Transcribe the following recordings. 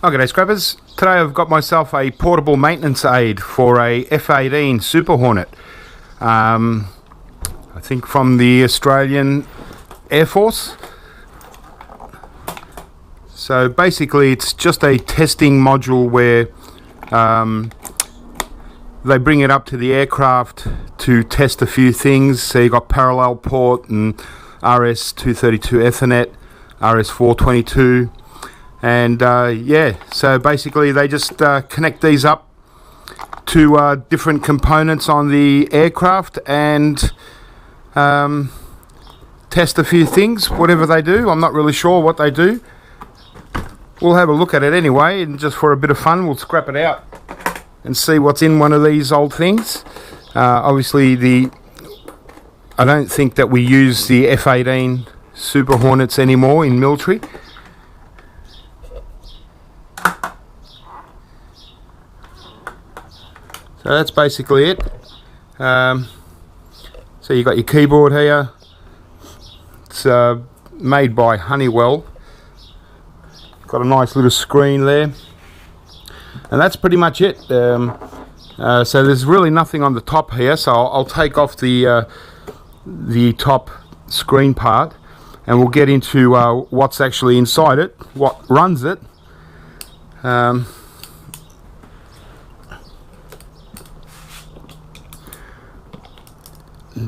Okay, scrappers. Today I've got myself a portable maintenance aid for a F-18 Super Hornet. I think from the Australian Air Force. So basically it's just a testing module where they bring it up to the aircraft to test a few things. So you've got parallel port and RS-232 Ethernet, RS-422. And yeah, so basically they just connect these up to different components on the aircraft and test a few things, whatever they do. I'm not really sure what they do. We'll have a look at it anyway, and just for a bit of fun we'll scrap it out and see what's in one of these old things. Obviously I don't think that we use the F-18 Super Hornets anymore in military. So that's basically it. So you got your keyboard here. It's made by Honeywell. Got a nice little screen there, and that's pretty much it. So there's really nothing on the top here. So I'll take off the top screen part, and we'll get into what's actually inside it, what runs it.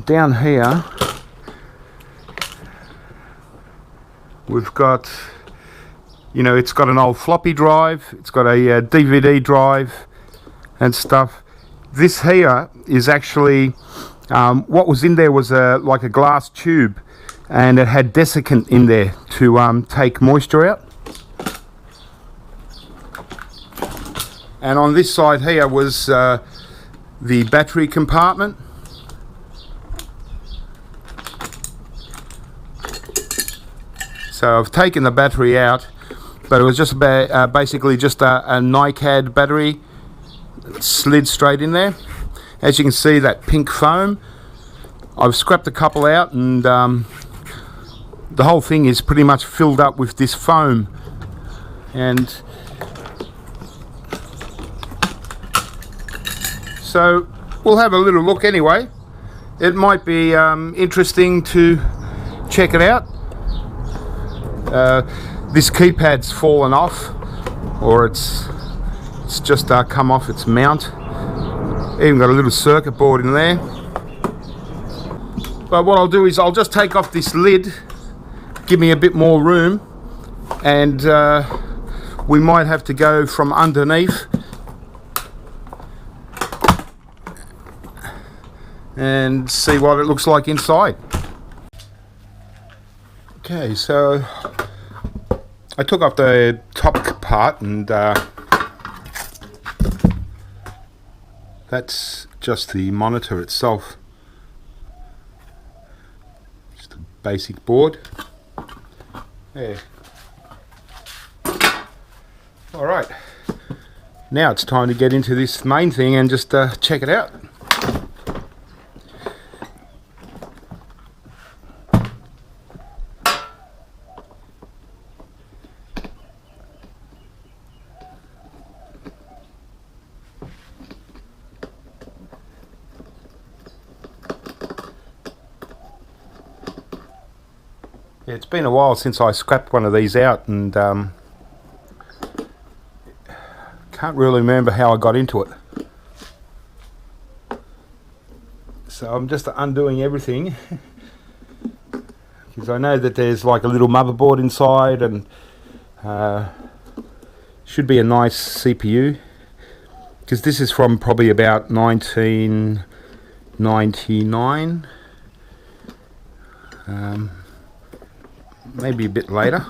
Down here we've got, it's got an old floppy drive, it's got a DVD drive and stuff. This here is actually what was in there was like a glass tube, and it had desiccant in there to take moisture out. And on this side here was the battery compartment. So I've taken the battery out, but it was just basically just a NiCad battery slid straight in there. As you can see, that pink foam, I've scrapped a couple out, and the whole thing is pretty much filled up with this foam. And so we'll have a little look anyway. It might be interesting to check it out. This keypad's fallen off, or it's just come off its mount. Even got a little circuit board in there. But what I'll do is I'll just take off this lid, give me a bit more room, and we might have to go from underneath and see what it looks like inside. Okay, so I took off the top part, and that's just the monitor itself. Just a basic board. There. Alright, now it's time to get into this main thing and just check it out. Yeah, it's been a while since I scrapped one of these out, and can't really remember how I got into it. So I'm just undoing everything because I know that there's like a little motherboard inside, and should be a nice CPU, because this is from probably about 1999. Maybe a bit later.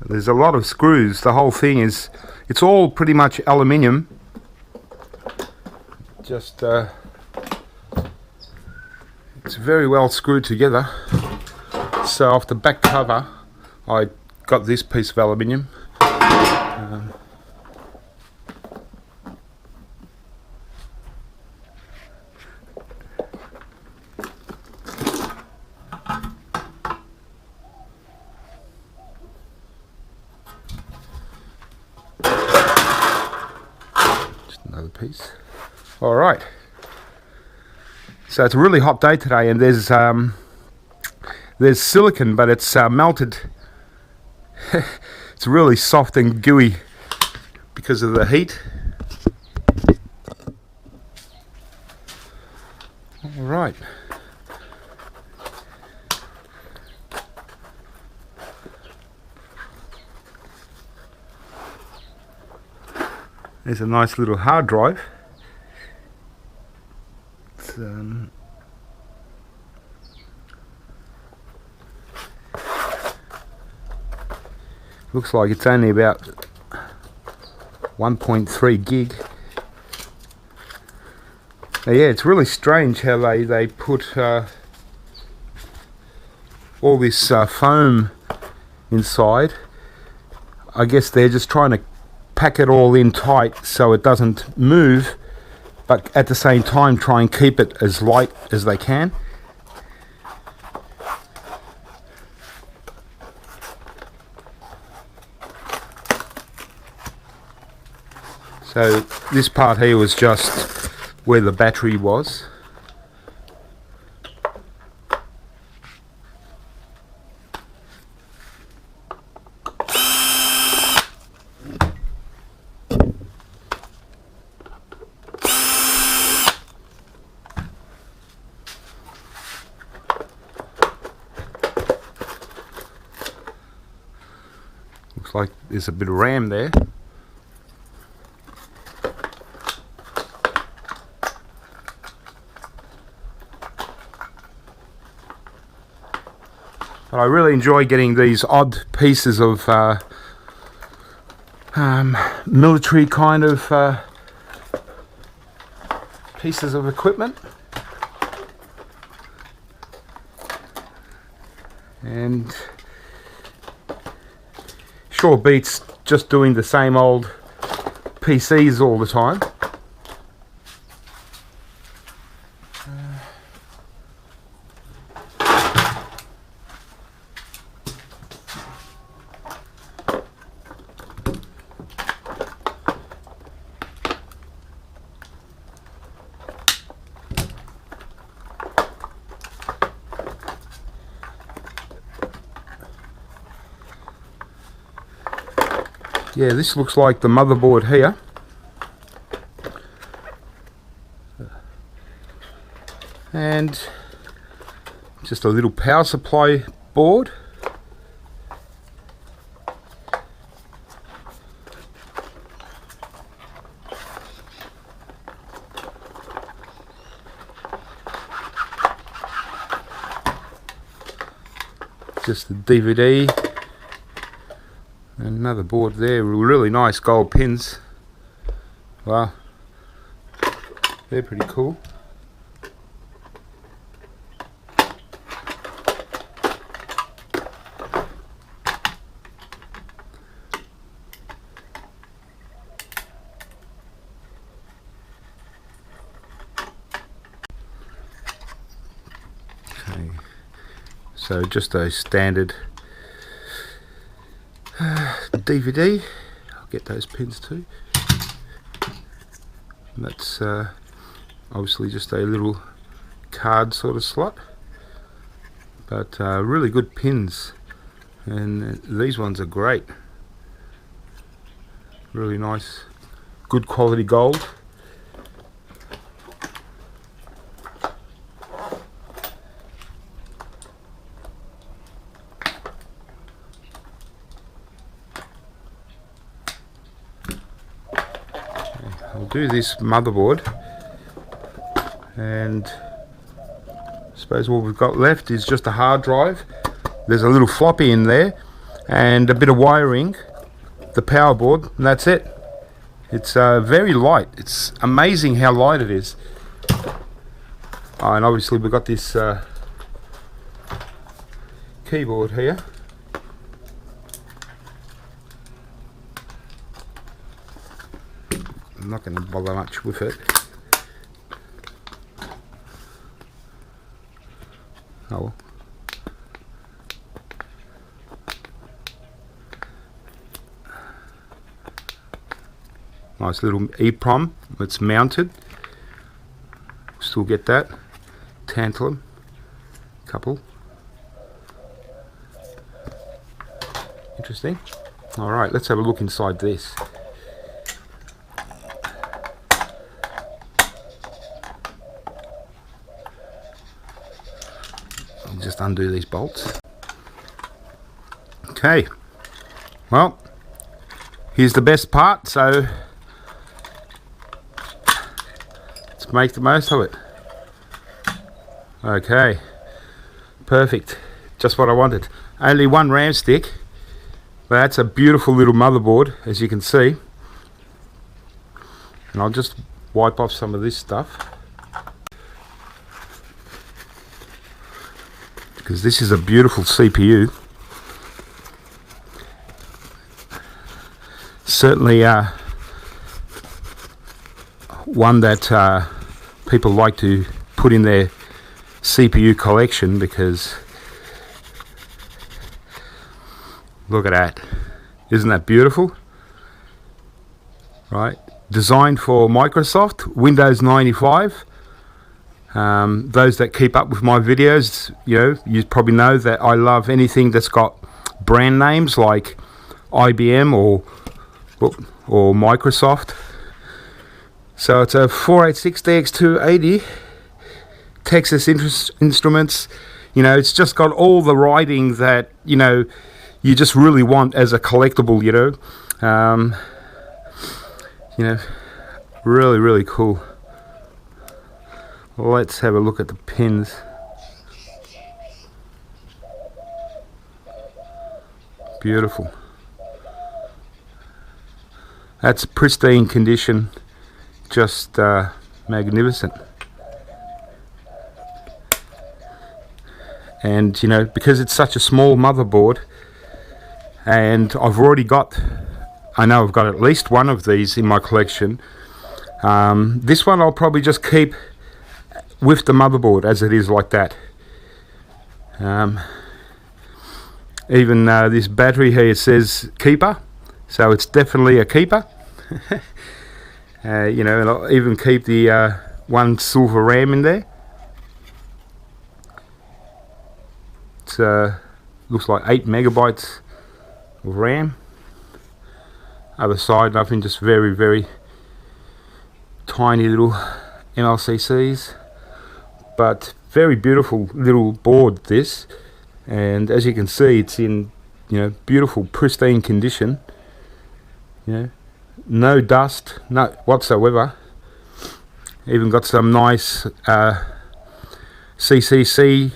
There's a lot of screws. The whole thing it's all pretty much aluminium. Just it's very well screwed together. So off the back cover I got this piece of aluminium. Just another piece. Alright. So it's a really hot day today, and there's silicon, but it's melted. It's really soft and gooey because of the heat. All right. There's a nice little hard drive. It's, looks like it's only about 1.3 gig. Now, yeah, it's really strange how they put all this foam inside. I guess they're just trying to pack it all in tight so it doesn't move, but at the same time try and keep it as light as they can. So this part here was just where the battery was. Looks like there's a bit of RAM there. But I really enjoy getting these odd pieces of military kind of pieces of equipment. And sure beats just doing the same old PCs all the time. Yeah, this looks like the motherboard here. And just a little power supply board. Just the DVD. Another board there, really nice gold pins. Wow, they're pretty cool. Okay, so just a standard DVD. I'll get those pins too. And that's obviously just a little card sort of slot, but really good pins, and these ones are great. Really nice, good quality gold. I'll do this motherboard, and I suppose what we've got left is just a hard drive. There's a little floppy in there and a bit of wiring, the power board, and that's it. It's very light. It's amazing how light it is. And obviously we've got this keyboard here. I'm not going to bother much with it. Oh well. Nice little EEPROM. It's mounted. Still get that. Tantalum. Couple. Interesting. Alright, let's have a look inside this. I'll just undo these bolts. Okay. Well, here's the best part, so let's make the most of it. Okay. Perfect. Just what I wanted. Only one RAM stick. But that's a beautiful little motherboard, as you can see. And I'll just wipe off some of this stuff, because this is a beautiful CPU. Certainly one that people like to put in their CPU collection, because look at that. Isn't that beautiful? Right. Designed for Microsoft, Windows 95. Those that keep up with my videos, you probably know that I love anything that's got brand names like IBM or Microsoft. So it's a 486DX280 Texas Instruments. It's just got all the writing that you just really want as a collectible. Really, really cool. Let's have a look at the pins. Beautiful. That's pristine condition. Just magnificent. And because it's such a small motherboard, and I've got at least one of these in my collection. This one I'll probably just keep with the motherboard as it is, like that. Even this battery here says keeper, so it's definitely a keeper. And I'll even keep the one silver RAM in there. It looks like 8 megabytes of RAM. Other side, nothing, just very, very tiny little MLCCs, but very beautiful little board this. And as you can see, it's in beautiful pristine condition. No dust, no whatsoever. Even got some nice CCC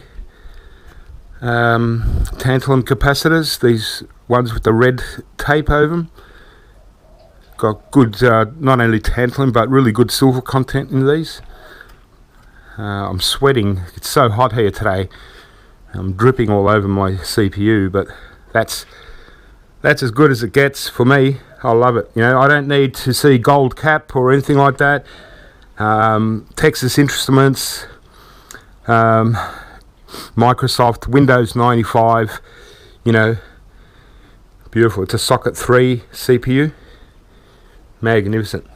tantalum capacitors, these ones with the red tape over them. Got good, not only tantalum, but really good silver content in these. I'm sweating. It's so hot here today. I'm dripping all over my CPU, but that's as good as it gets for me. I love it. I don't need to see gold cap or anything like that. Texas Instruments, Microsoft, Windows 95, beautiful. It's a socket 3 CPU. Magnificent.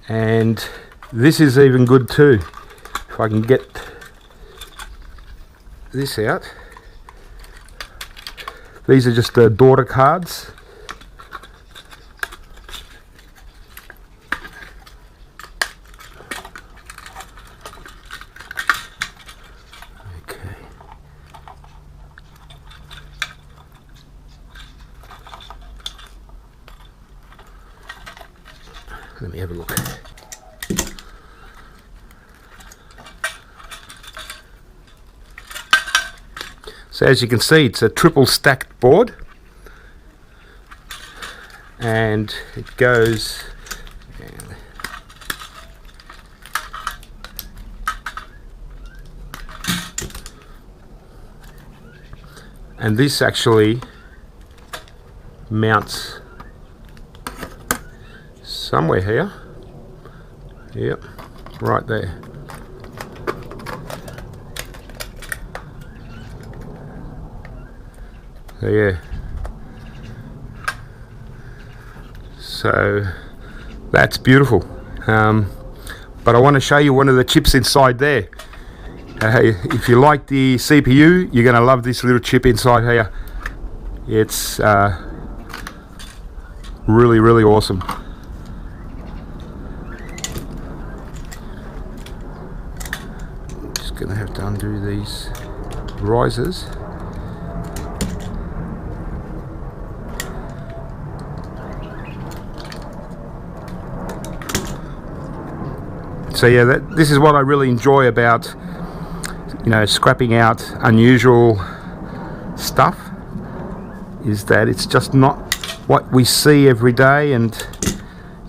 And this is even good too. If I can get this out. These are just the daughter cards. Okay. Let me have a look. So as you can see, it's a triple stacked board, and it goes and this actually mounts somewhere here. Yep, right there. So yeah, so that's beautiful. But I want to show you one of the chips inside there. If you like the CPU, you're going to love this little chip inside here. It's really, really awesome. Just going to have to undo these risers. So yeah, this is what I really enjoy about, you know, scrapping out unusual stuff, is that it's just not what we see every day. And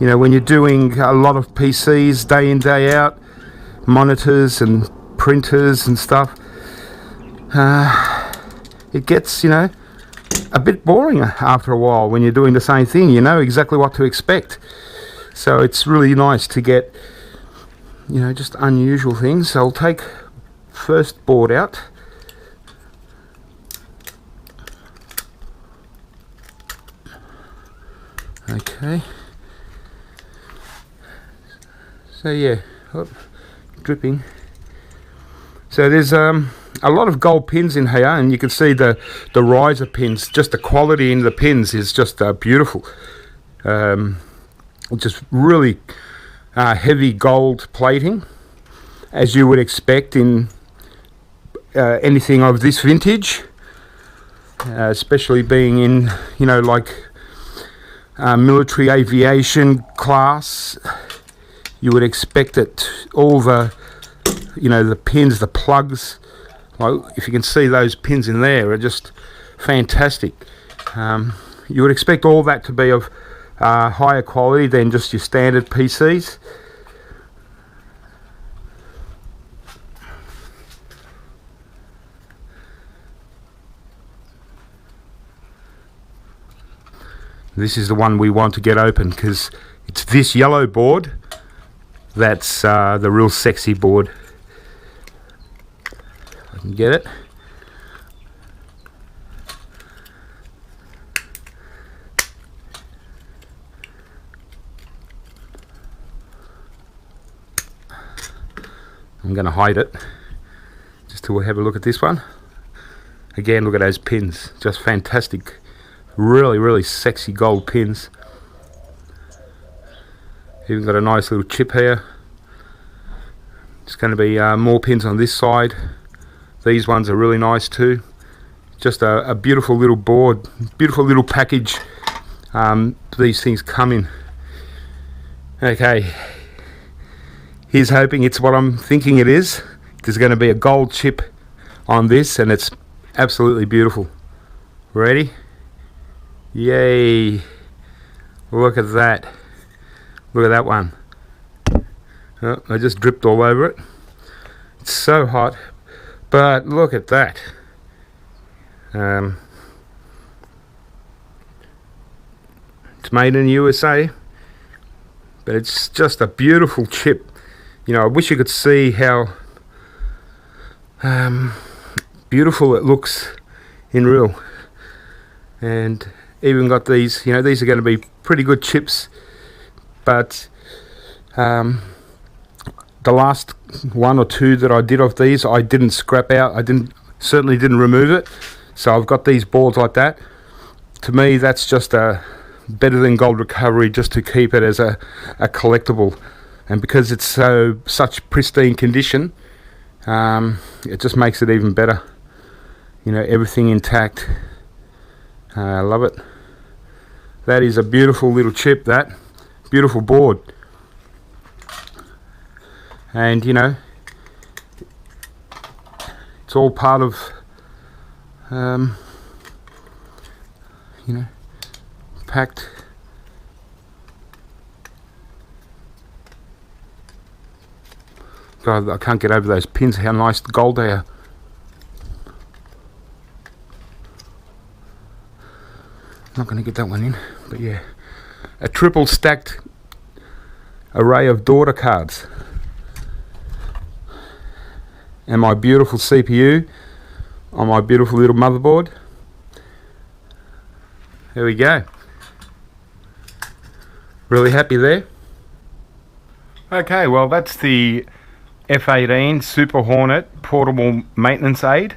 you know, when you're doing a lot of PCs day in day out, monitors and printers and stuff, it gets, you know, a bit boring after a while. When you're doing the same thing, you know exactly what to expect. So it's really nice to get, you know, just unusual things. So I'll take first board out. Okay. So yeah, dripping. So there's a lot of gold pins in here, and you can see the riser pins. Just the quality in the pins is just beautiful. Just really heavy gold plating, as you would expect in anything of this vintage, especially being in, you know, like military aviation class. You would expect that all the, you know, the pins, the plugs, like if you can see those pins in there, are just fantastic. You would expect all that to be of higher quality than just your standard PCs. This is the one we want to get open, because it's this yellow board that's the real sexy board. If I can get it. I'm going to hide it just till we have a look at this one. Again, look at those pins, just fantastic. Really, really sexy gold pins. Even got a nice little chip here. It's going to be more pins on this side. These ones are really nice too. Just a beautiful little board, beautiful little package these things come in. Okay, here's hoping it's what I'm thinking it is. There's going to be a gold chip on this, and it's absolutely beautiful. Ready? Yay! Look at that. Look at that one. Oh, I just dripped all over it. It's so hot. But look at that. It's made in the USA. But it's just a beautiful chip. You know, I wish you could see how beautiful it looks in real. And even got these, you know, these are going to be pretty good chips. But the last one or two that I did of these, I didn't scrap out. I certainly didn't remove it. So I've got these boards like that. To me, that's just better than gold recovery, just to keep it as a collectible. And because it's such pristine condition, it just makes it even better. You know, everything intact. I love it. That is a beautiful little chip, that. Beautiful board. And, you know, it's all part of, you know, packed. God, I can't get over those pins, how nice the gold they are. Not going to get that one in, but yeah, a triple stacked array of daughter cards, and my beautiful CPU on my beautiful little motherboard. There we go. Really happy there. Okay, well that's the F-18 Super Hornet portable maintenance aid.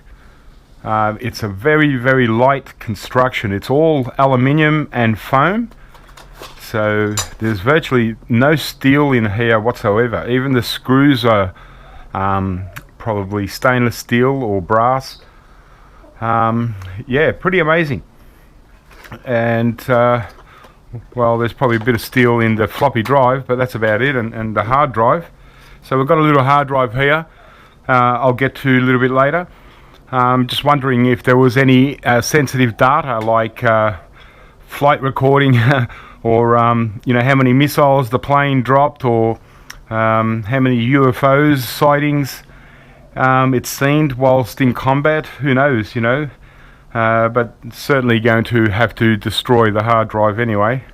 It's a very light construction. It's all aluminium and foam, so there's virtually no steel in here whatsoever. Even the screws are probably stainless steel or brass. Yeah, pretty amazing. And well, there's probably a bit of steel in the floppy drive, but that's about it, and the hard drive. So we've got a little hard drive here, I'll get to a little bit later. Just wondering if there was any sensitive data like flight recording or you know, how many missiles the plane dropped, or how many UFOs sightings it's seen whilst in combat. Who knows, you know. But certainly going to have to destroy the hard drive anyway.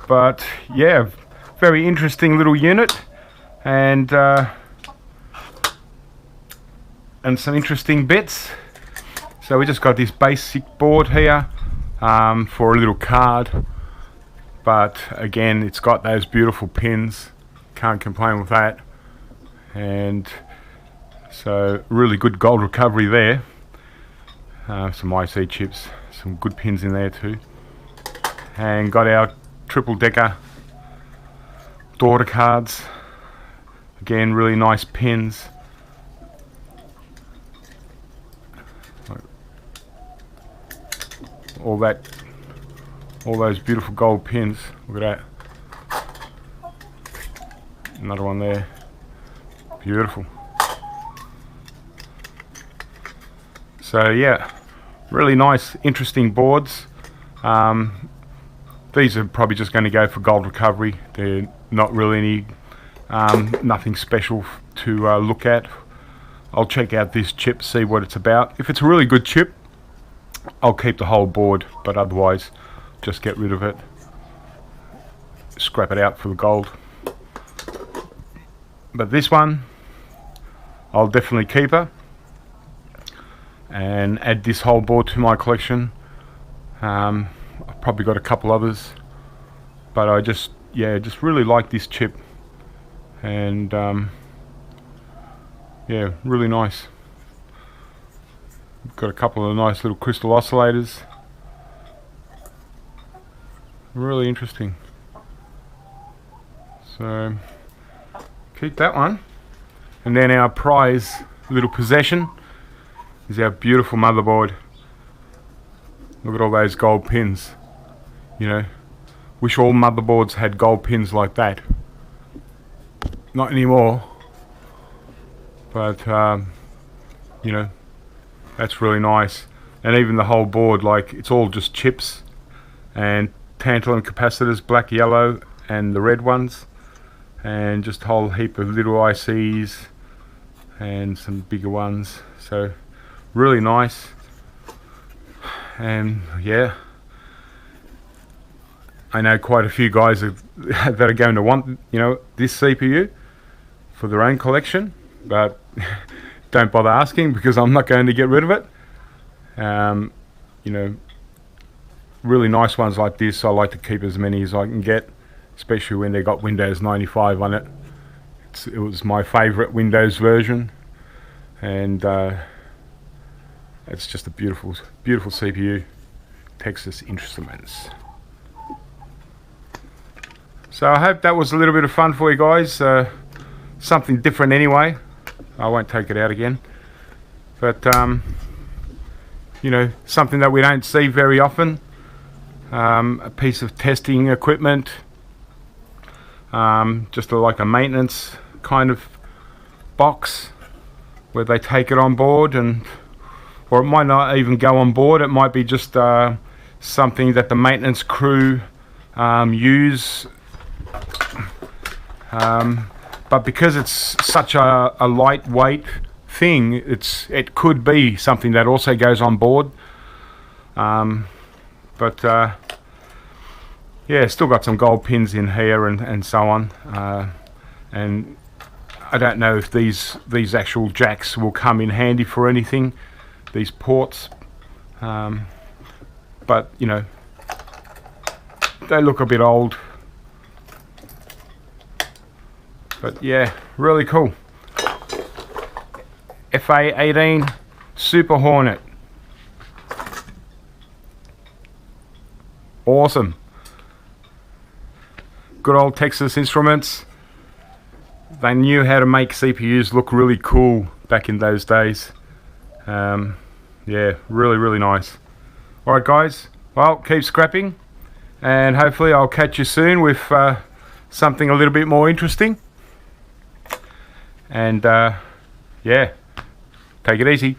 But yeah, very interesting little unit, and some interesting bits. So we just got this basic board here for a little card, but again, it's got those beautiful pins, can't complain with that. And so really good gold recovery there. Some IC chips, some good pins in there too. And got our triple decker daughter cards, again really nice pins. All those beautiful gold pins. Look at that. Another one there. Beautiful. So yeah, really nice, interesting boards. These are probably just going to go for gold recovery. They're not really any, nothing special to look at. I'll check out this chip, see what it's about. If it's a really good chip, I'll keep the whole board, but otherwise just get rid of it, scrap it out for the gold. But this one I'll definitely keep her and add this whole board to my collection. I've probably got a couple others, but I just really like this chip, and yeah, really nice. Got a couple of nice little crystal oscillators, really interesting. So keep that one, and then our prize little possession is our beautiful motherboard. Look at all those gold pins. You know, wish all motherboards had gold pins like that. Not anymore, but you know, that's really nice. And even the whole board, like, it's all just chips and tantalum capacitors, black, yellow, and the red ones, and just a whole heap of little ICs and some bigger ones. So really nice. And yeah, I know quite a few guys that are going to want, you know, this CPU for their own collection, but don't bother asking, because I'm not going to get rid of it. You know, really nice ones like this, I like to keep as many as I can get, especially when they got Windows 95 on it. It was my favorite Windows version, and it's just a beautiful CPU, Texas Instruments. So I hope that was a little bit of fun for you guys, something different anyway. I won't take it out again, but you know, something that we don't see very often. A piece of testing equipment, just like a maintenance kind of box where they take it on board, and or it might not even go on board. It might be just something that the maintenance crew use. But because it's such a lightweight thing, it could be something that also goes on board. But yeah, still got some gold pins in here and so on. And I don't know if these actual jacks will come in handy for anything, these ports. But you know, they look a bit old. But yeah, really cool. A-18 Super Hornet. Awesome. Good old Texas Instruments. They knew how to make CPUs look really cool back in those days. Yeah, really nice. Alright guys, well, keep scrapping, and hopefully I'll catch you soon with something a little bit more interesting. And yeah, take it easy.